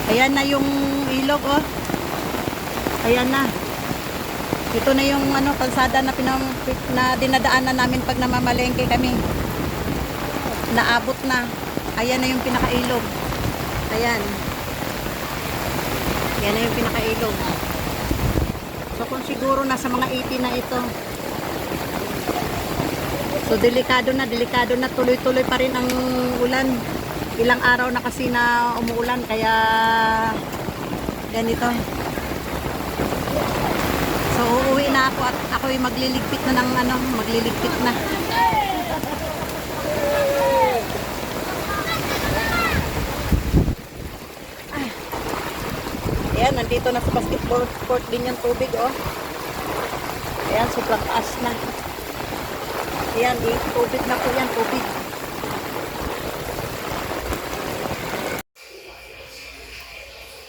Ayan na yung ilog, oh. Ayan na. Ito na yung ano, kalsada na, na dinadaanan namin pag namamalengke kami. Naabot na. Ayan na yung pinakailog. Ayan. Ayan na yung pinakailog. So kung siguro nasa mga 80 na ito. So delikado na, tuloy-tuloy pa rin ang ulan. Ilang araw na kasi na umuulan kaya ganito. So uuwi na ako at ako'y magliligpit na ng ano, magliligpit na. Ayan, nandito na sa basketball court din yung tubig, oh. Ayan, sobrang taas na. Ayan, tubig na po yan, tubig.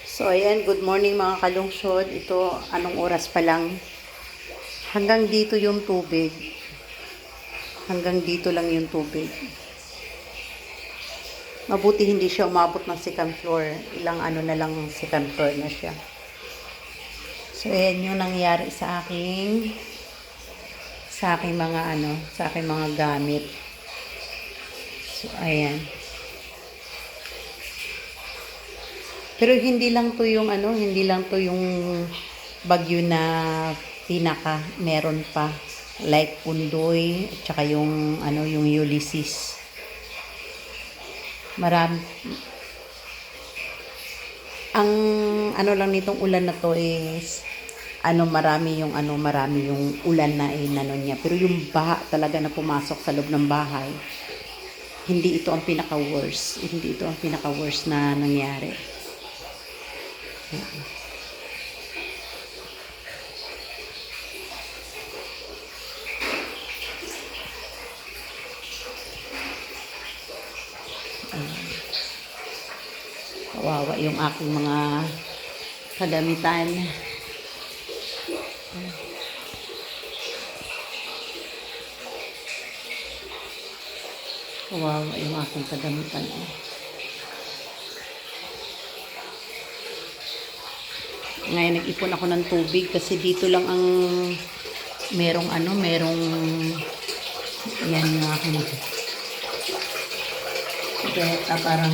So, ayan, good morning mga kalungsod. Ito, anong oras pa lang. Hanggang dito yung tubig. Hanggang dito lang yung tubig. Mabuti hindi siya umabot ng second floor. Ilang ano na lang second floor na siya. So, ayan yung nangyari sa aking mga ano, sa aking mga gamit. So, ayan. Pero hindi lang to yung ano, hindi lang to yung bagyo na pinaka, meron pa. Like Pundoy, at saka yung ano, yung Ulysses. Marami. Ang ano lang nitong ulan na to is marami yung ulan na inano niya. Pero yung baha talaga na pumasok sa loob ng bahay, hindi ito ang pinaka-worst. Hindi ito ang pinaka-worst na nangyari. Kawawa yung aking mga kagamitan. Kawawa yung aking kagamitan. Ngayon nag-ipon ako ng tubig kasi dito lang ang merong yan yung aking kaya parang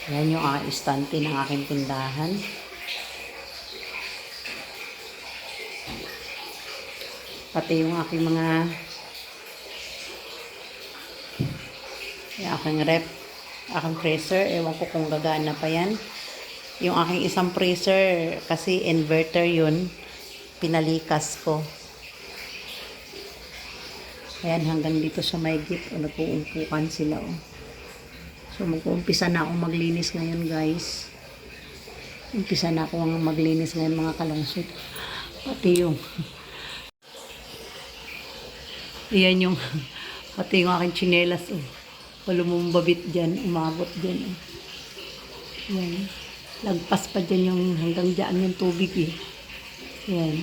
yan yung istante ng aking tindahan. Pati yung aking yung aking rep, aking freezer, ewan ko kung gagana pa yan. Yung aking isang freezer, kasi inverter yun, pinalikas ko. Ayan, hanggang dito sa may gate, nag-uumpukan sila, oh. So, mag-uumpisa na akong maglinis ngayon, guys. Umpisa na akong maglinis ngayon, mga kalungsod. Pati yung ayan yung pati yung aking tsinelas, oh. Lumubabit dyan, umabot dyan, oh. Ayan. Lagpas pa dyan yung hanggang dyan yung tubig, eh. Ayan.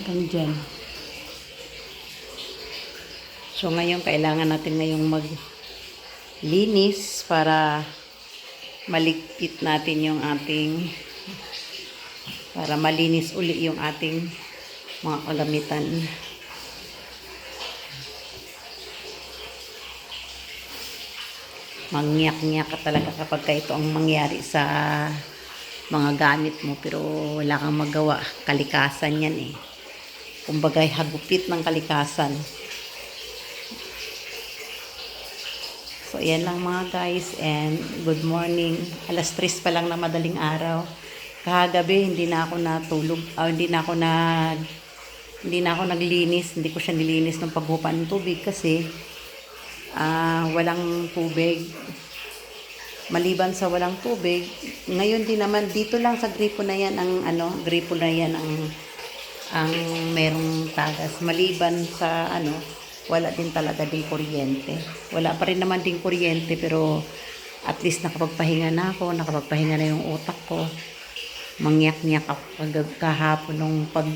Hanggang dyan. So, ngayon, kailangan natin ngayong maglinis para maligpit natin yung ating, para malinis uli yung ating mga kagamitan. Mangyak-ngyak ka talaga kapag ito ang mangyari sa mga gamit mo, pero wala kang magawa. Kalikasan yan, eh. Kumbaga, hagupit ng kalikasan. So, ayan lang mga guys, and good morning. Alas 3 pa lang na madaling araw. Kahagabi, hindi na ako natulog, hindi na ako naglinis, hindi ko siya nilinis ng paghupa ng tubig kasi walang tubig. Maliban sa walang tubig, ngayon din naman, dito lang sa gripo na yan, ang merong tagas. Maliban sa wala din talaga din kuryente. Wala pa rin naman din kuryente, pero at least nakapagpahinga na ako, nakapagpahinga na yung utak ko. Mangyak-ngyak ako kahapon nung pag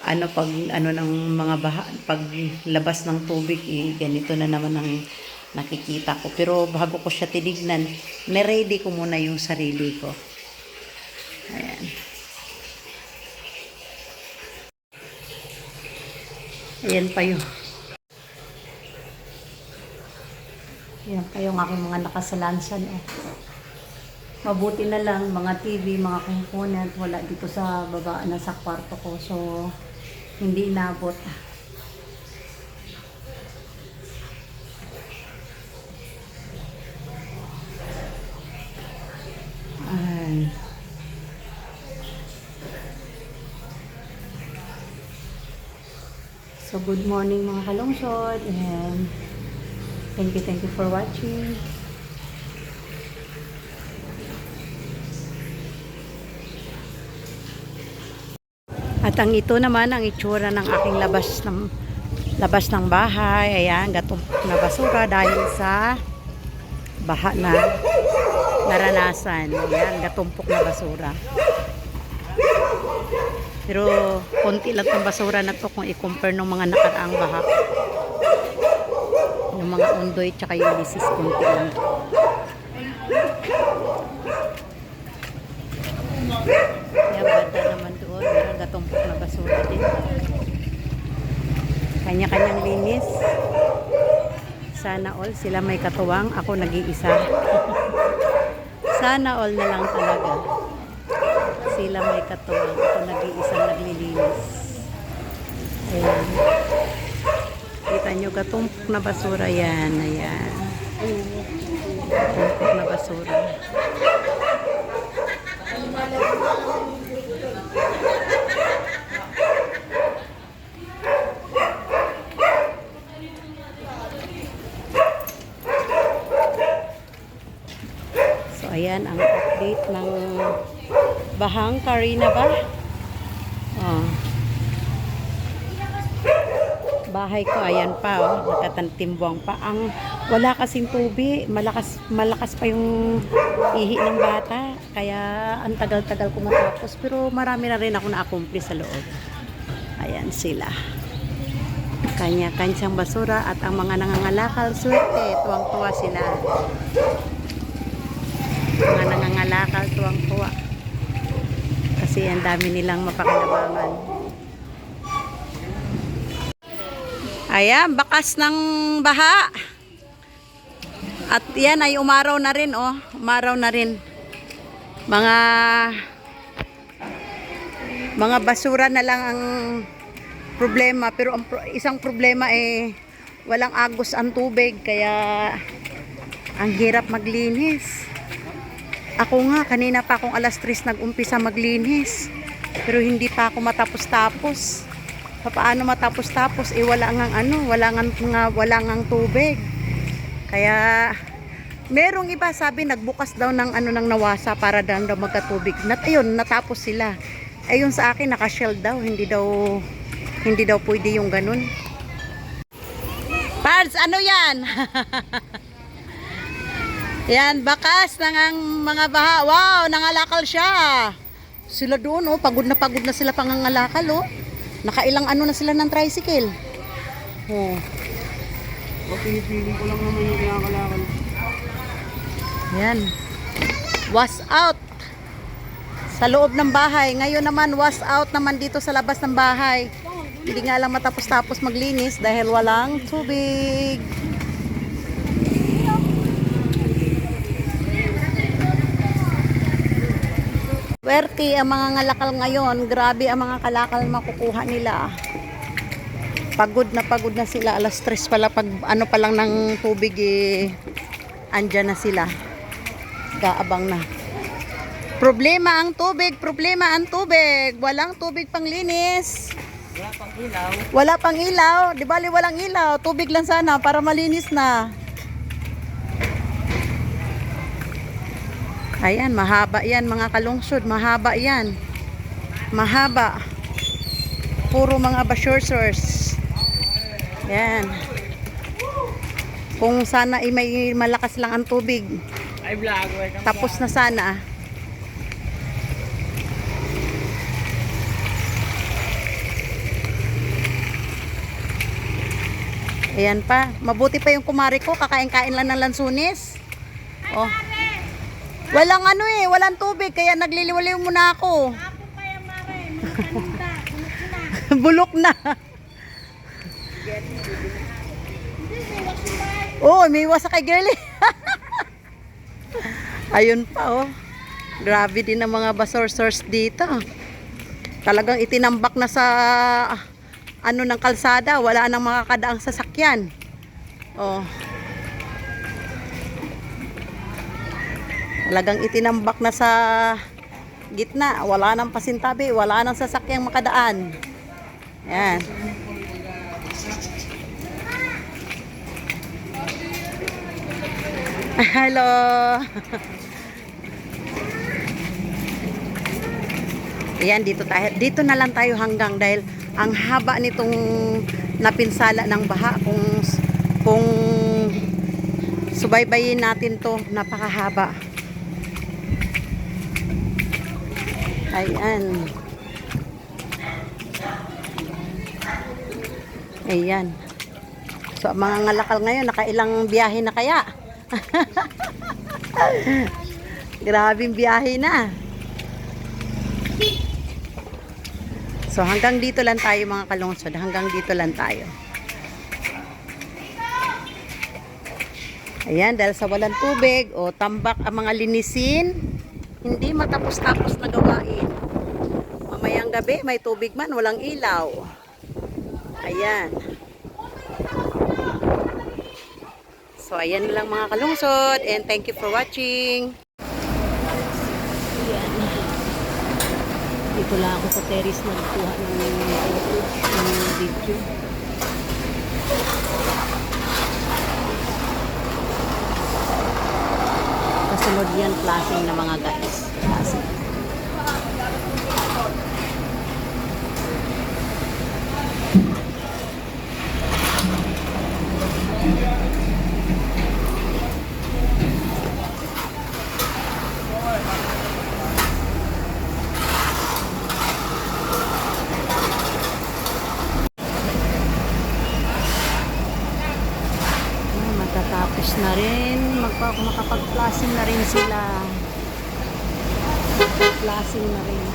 ng mga paglabas ng tubig, ganito na naman ang nakikita ko. Pero bago ko siya tinignan, na-ready ko muna yung sarili ko. Ayan. Ayan pa yung aking mga nakasalansan. Mabuti na lang, mga TV, mga component, wala dito sa baba na sa kwarto ko. So, hindi inabot. Ay. So, good morning mga kalungsod, and thank you for watching. At ang ito naman ang itsura ng aking labas ng bahay. Ayan, gatumpok na basura dahil sa baha na naranasan. Ayan, gatumpok na basura. Pero konti lang ng basura na to kung i-compare ng mga nakaraang baha. Yung mga undoy tsaka yung lisis, konti lang. Ayan, banda naman doon. Meron gatumpok na basura din. Kanya-kanyang linis. Sana all sila may katuwang. Ako nag-iisa. Sana all na lang talaga. Sila may katuwang. Ako nag-iisang naglilinis. Ayan. Kita nyo, gatumpok na basura yan. Ayan. Gatumpok na basura. So, ayan ang update ng bahang Karina ba? Oh. Bahay ko, ayan pa, nakatantimbwang pa. Wala kasing tubig, malakas pa yung ihi ng bata. Kaya, ang tagal-tagal ko matapos. Pero marami na rin ako na-accomplish sa loob. Ayan sila. Kanya-kanyang basura at ang mga nangangalakal, swerte, tuwang-tuwa sila. Mga nangangalakal, tuwang-tuwa. Kasi ang dami nilang mapakinabangan. Ayan, bakas ng baha. At yan ay umaraw na rin, oh. Umaraw na rin. Mga basura na lang ang problema. Pero ang isang problema walang agos ang tubig. Kaya ang hirap maglinis. Ako nga, kanina pa akong alas 3 nag-umpisa maglinis. Pero hindi pa ako matapos-tapos. Paano matapos-tapos? Wala ngang tubig. Kaya merong iba sabi nagbukas daw ng ng nawasa para daw magkatubig. Ayun, natapos sila. Ayun sa akin naka-shell daw, hindi daw pwede yung ganun. Pards, ano 'yan? Yan, bakas ng mga baha. Wow, nangalakal siya. Sila doon, oh, pagod na sila pangangalakal, oh. Nakailang na sila ng tricycle. Oh. Pinipiling ko lang naman yung kinakalakal. Yan. Was out sa loob ng bahay. Ngayon naman was out naman dito sa labas ng bahay. Hindi nga lang matapos-tapos maglinis dahil walang tubig. Werte ang mga ngalakal ngayon. Grabe ang mga kalakal makukuha nila. Pagod na sila. Alas 3 pala pag pa lang ng tubig andyan na sila. Kaabang na. Problema ang tubig. Walang tubig panglinis. Wala pang ilaw. Di bali walang ilaw. Tubig lang sana para malinis na. Ayan, mahaba yan mga kalungsod. Mahaba yan. Mahaba. Puro mga bashorsers. Yan. Kung sana ay may malakas lang ang tubig. Ay, vlog. Welcome Tapos na sana. Ayan pa. Mabuti pa yung kumari ko. Kakain-kain lang ng lansunis. Oh. Walang ano eh. Walang tubig. Kaya nagliliwaliw muna ako. Ako kaya mare, mga paninda, Bulok na. hindi may wasimay. Oh, may iwas kay girlie. Ayun pa oh. Grabe din ang mga basorsors dito. Talagang itinambak na sa ano ng kalsada, wala nang makakadaang sasakyan. Oh. Talagang itinambak na sa gitna, wala nang pasintabi, wala nang sasakyang makadaan. Yan. Hello. Ayan, dito na lang tayo hanggang dahil ang haba nitong napinsala ng baha. Kung subaybayin natin to, napakahaba. Ayan. Ayan. So, ang mga ngalakal ngayon, nakailang biyahe na kaya? Grabing biyahe na. So hanggang dito lang tayo mga kalungsod. Hanggang dito lang tayo. Ayan, dahil sa walang tubig o tambak ang mga linisin, hindi matapos-tapos na gawain. Mamayang gabi, may tubig man, walang ilaw. Ayan. So ayan lang mga kalungsod, and thank you for watching. Ayan. Dito lang ako sa terrace nagkuha ng video. Kasunod yan, flashing na mga guys. Flashing. Matatapos na rin. Makapag-flashing na rin sila. Makapag-flashing na rin.